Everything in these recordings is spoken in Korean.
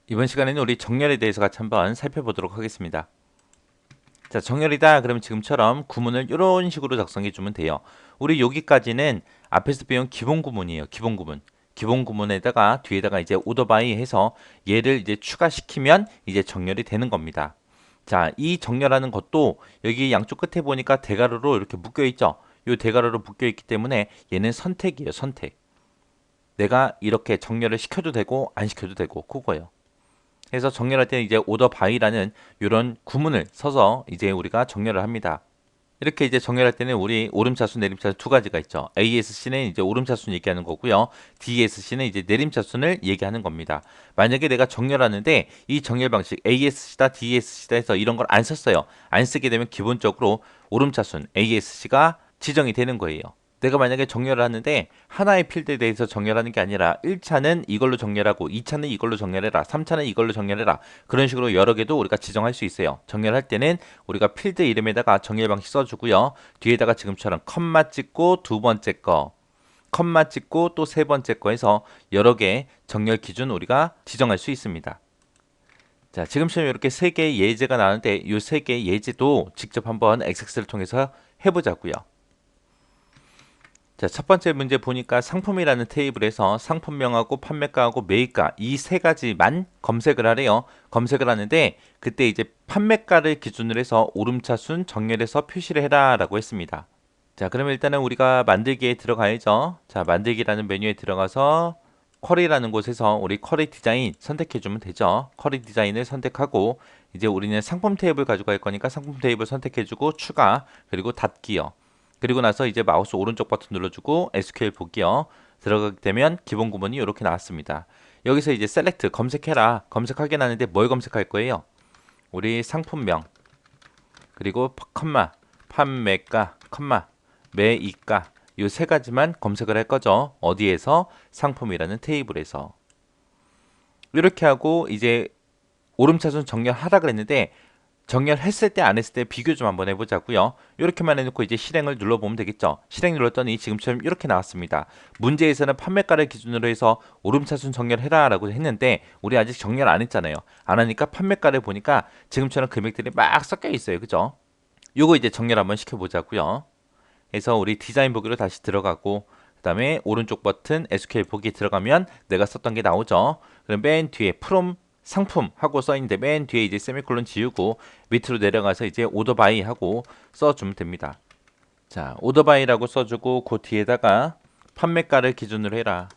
이번 시간에는 우리 정렬에 대해서 같이 한번 살펴보도록 하겠습니다. 자, 정렬이다. 그러면 지금처럼 구문을 이런 식으로 작성해 주면 돼요. 우리 여기까지는 앞에서 배운 기본 구문이에요. 기본 구문. 기본 구문에다가 뒤에다가 이제 오더바이 해서 얘를 이제 추가시키면 이제 정렬이 되는 겁니다. 자, 이 정렬하는 것도 여기 양쪽 끝에 보니까 대괄호로 이렇게 묶여 있죠. 이 대괄호로 묶여 있기 때문에 얘는 선택이에요. 선택. 내가 이렇게 정렬을 시켜도 되고 안 시켜도 되고 그거예요. 그래서 정렬할 때는 이제 오더 바이라는 이런 구문을 써서 이제 우리가 정렬을 합니다. 이렇게 이제 정렬할 때는 우리 오름차순, 내림차순 두 가지가 있죠. ASC는 이제 오름차순 얘기하는 거고요. DSC는 이제 내림차순을 얘기하는 겁니다. 만약에 내가 정렬하는데 이 정렬 방식 ASC다, DSC다 해서 이런 걸 안 썼어요. 안 쓰게 되면 기본적으로 오름차순 ASC가 지정이 되는 거예요. 내가 만약에 정렬을 하는데 하나의 필드에 대해서 정렬하는 게 아니라 1차는 이걸로 정렬하고 2차는 이걸로 정렬해라. 3차는 이걸로 정렬해라. 그런 식으로 여러 개도 우리가 지정할 수 있어요. 정렬할 때는 우리가 필드 이름에다가 정렬 방식 써주고요. 뒤에다가 지금처럼 컴마 찍고 두 번째 거, 컴마 찍고 또 세 번째 거 해서 여러 개 정렬 기준 우리가 지정할 수 있습니다. 자, 지금처럼 이렇게 세 개의 예제가 나오는데 이 세 개의 예제도 직접 한번 엑셀을 통해서 해보자고요. 자, 첫 번째 문제 보니까 상품이라는 테이블에서 상품명하고 판매가하고 매입가 이 세 가지만 검색을 하래요. 검색을 하는데 그때 이제 판매가를 기준으로 해서 오름차순 정렬해서 표시를 해라 라고 했습니다. 자, 그러면 일단은 우리가 만들기에 들어가야죠. 자, 만들기라는 메뉴에 들어가서 쿼리라는 곳에서 우리 쿼리 디자인 선택해 주면 되죠. 쿼리 디자인을 선택하고 이제 우리는 상품 테이블 가져갈 거니까 상품 테이블 선택해 주고 추가 그리고 닫기요. 그리고 나서 이제 마우스 오른쪽 버튼 눌러주고 SQL 보기요. 들어가게 되면 기본 구문이 이렇게 나왔습니다. 여기서 이제 셀렉트 검색해라. 검색하게 나는데 뭘 검색할 거예요? 우리 상품명 그리고 컴마 판매가 컴마 매입가 이 세 가지만 검색을 할 거죠. 어디에서? 상품이라는 테이블에서. 이렇게 하고 이제 오름차순 정렬하라 그랬는데 정렬했을 때 안 했을 때 비교 좀 한번 해보자고요. 이렇게만 해놓고 이제 실행을 눌러보면 되겠죠. 실행 눌렀더니 지금처럼 이렇게 나왔습니다. 문제에서는 판매가를 기준으로 해서 오름차순 정렬해라 라고 했는데 우리 아직 정렬 안 했잖아요. 안 하니까 판매가를 보니까 지금처럼 금액들이 막 섞여 있어요. 그죠? 요거 이제 정렬 한번 시켜보자고요. 그래서 우리 디자인 보기로 다시 들어가고 그 다음에 오른쪽 버튼 SQL 보기 들어가면 내가 썼던 게 나오죠. 그럼 맨 뒤에 from 상품 하고 써 있는데 맨 뒤에 이제 세미콜론 지우고 밑으로 내려가서 이제 오더바이 하고 써주면 됩니다. 자, 오더바이라고 써주고 그 뒤에다가 판매가를 기준으로 해라.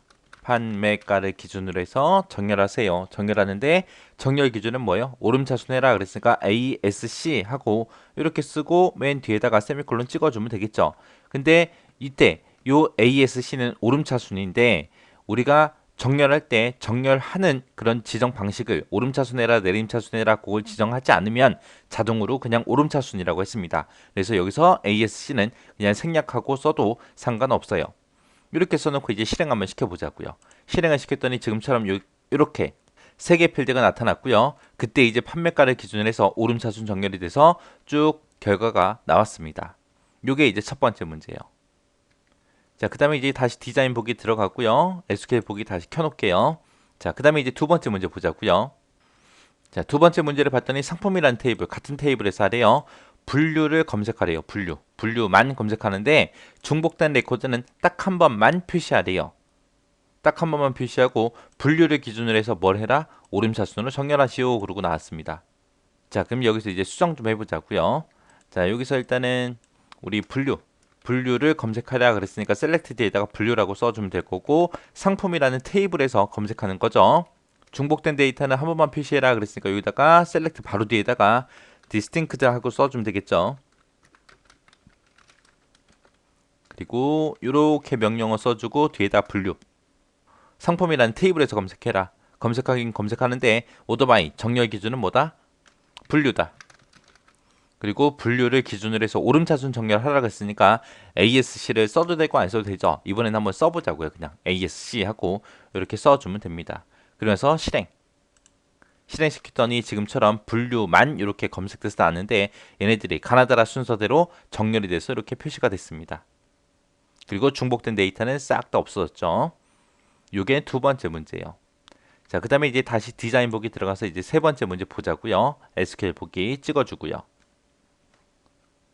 판매가를 기준으로 해서 정렬하세요. 정렬하는데 정렬 기준은 뭐예요? 오름차순 해라 그랬으니까 ASC 하고 이렇게 쓰고 맨 뒤에다가 세미콜론 찍어주면 되겠죠. 근데 이때 요 ASC는 오름차순인데 우리가 정렬할 때 정렬하는 그런 지정 방식을 오름차순해라 내림차순해라 그걸 지정하지 않으면 자동으로 그냥 오름차순이라고 했습니다. 그래서 여기서 ASC는 그냥 생략하고 써도 상관없어요. 이렇게 써놓고 이제 실행 한번 시켜보자고요. 실행을 시켰더니 지금처럼 이렇게 세 개 필드가 나타났고요. 그때 이제 판매가를 기준으로 해서 오름차순 정렬이 돼서 쭉 결과가 나왔습니다. 이게 이제 첫 번째 문제예요. 자, 그 다음에 이제 다시 디자인 보기 들어가고요. SQL 보기 다시 켜놓을게요. 자, 그 다음에 이제 두 번째 문제 보자고요. 자, 두 번째 문제를 봤더니 상품이라는 테이블, 같은 테이블에서 하래요. 분류를 검색하래요. 분류. 분류만 검색하는데 중복된 레코드는 딱 한 번만 표시하래요. 딱 한 번만 표시하고 분류를 기준으로 해서 뭘 해라? 오름차순으로 정렬하시오. 그러고 나왔습니다. 자, 그럼 여기서 이제 수정 좀 해보자고요. 자, 여기서 일단은 우리 분류를 검색하라 그랬으니까 셀렉트 뒤에다가 분류라고 써주면 될 거고 상품이라는 테이블에서 검색하는 거죠. 중복된 데이터는 한 번만 표시해라 그랬으니까 여기다가 셀렉트 바로 뒤에다가 디스팅크드 하고 써주면 되겠죠. 그리고 이렇게 명령어 써주고 뒤에다 분류 상품이라는 테이블에서 검색해라. 검색하긴 검색하는데 오토바이 정렬 기준은 뭐다? 분류다. 그리고 분류를 기준으로 해서 오름차순 정렬하라고 했으니까 ASC를 써도 되고 안 써도 되죠. 이번엔 한번 써보자고요. 그냥 ASC 하고 이렇게 써주면 됩니다. 그러면서 실행시켰더니 지금처럼 분류만 이렇게 검색돼서 나왔는데 얘네들이 가나다라 순서대로 정렬이 돼서 이렇게 표시가 됐습니다. 그리고 중복된 데이터는 싹 다 없어졌죠. 이게 두 번째 문제예요. 자, 그 다음에 이제 다시 디자인 보기 들어가서 이제 세 번째 문제 보자고요. SQL 보기 찍어주고요.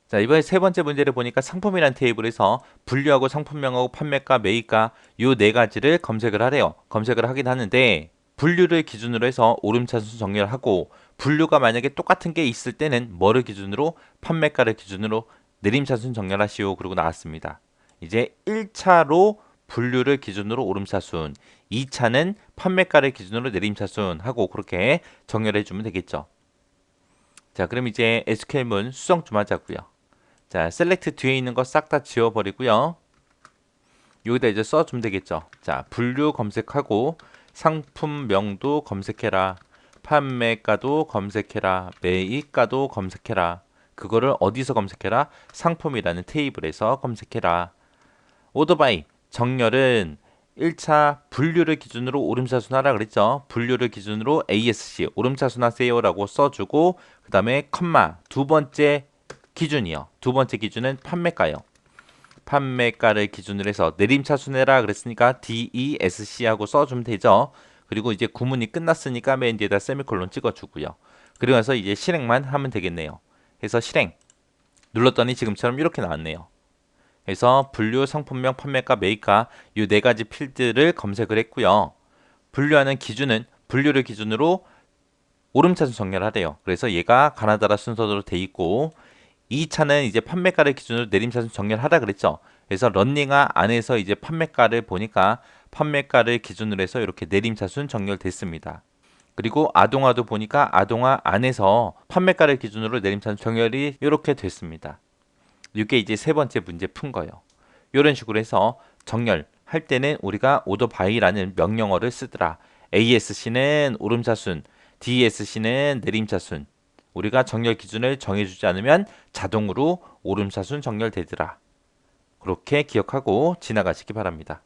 자, 이번에 세 번째 문제를 보니까 상품이란 테이블에서 분류하고 상품명하고 판매가, 매입가 요 네 가지를 검색을 하래요. 검색을 하긴 하는데 분류를 기준으로 해서 오름차순 정렬을 하고 분류가 만약에 똑같은 게 있을 때는 뭐를 기준으로 판매가를 기준으로 내림차순 정렬하시오. 그러고 나왔습니다. 이제 1차로 분류를 기준으로 오름차순, 2차는 판매가를 기준으로 내림차순 하고 그렇게 정렬해 주면 되겠죠. 자, 그럼 이제 SQL문 수정 좀 하자고요. 자, 셀렉트 뒤에 있는 거 싹 다 지워버리고요. 여기다 이제 써주면 되겠죠. 자, 분류 검색하고 상품명도 검색해라. 판매가도 검색해라. 매입가도 검색해라. 그거를 어디서 검색해라? 상품이라는 테이블에서 검색해라. 오토바이 정렬은 1차 분류를 기준으로 오름차순 하라 그랬죠. 분류를 기준으로 ASC 오름차순 하세요라고 써주고 그 다음에 컴마 두 번째 기준이요. 두 번째 기준은 판매가요. 판매가를 기준으로 해서 내림차순해라 그랬으니까 DESC 하고 써주면 되죠. 그리고 이제 구문이 끝났으니까 맨 뒤에다 세미콜론 찍어주고요. 그리고 나서 이제 실행만 하면 되겠네요. 그래서 실행 눌렀더니 지금처럼 이렇게 나왔네요. 그래서 분류, 상품명, 판매가, 매입가 이 네 가지 필드를 검색을 했고요. 분류하는 기준은 분류를 기준으로 오름차순 정렬하래요. 그래서 얘가 가나다라 순서대로 돼 있고 2차는 이제 판매가를 기준으로 내림차순 정렬하라 그랬죠. 그래서 런닝화 안에서 이제 판매가를 보니까 판매가를 기준으로 해서 이렇게 내림차순 정렬됐습니다. 그리고 아동화도 보니까 아동화 안에서 판매가를 기준으로 내림차순 정렬이 이렇게 됐습니다. 이게 이제 세 번째 문제 푼 거예요. 이런 식으로 해서 정렬할 때는 우리가 오더바이라는 명령어를 쓰더라. ASC는 오름차순, DSC는 내림차순. 우리가 정렬 기준을 정해주지 않으면 자동으로 오름차순 정렬되더라. 그렇게 기억하고 지나가시기 바랍니다.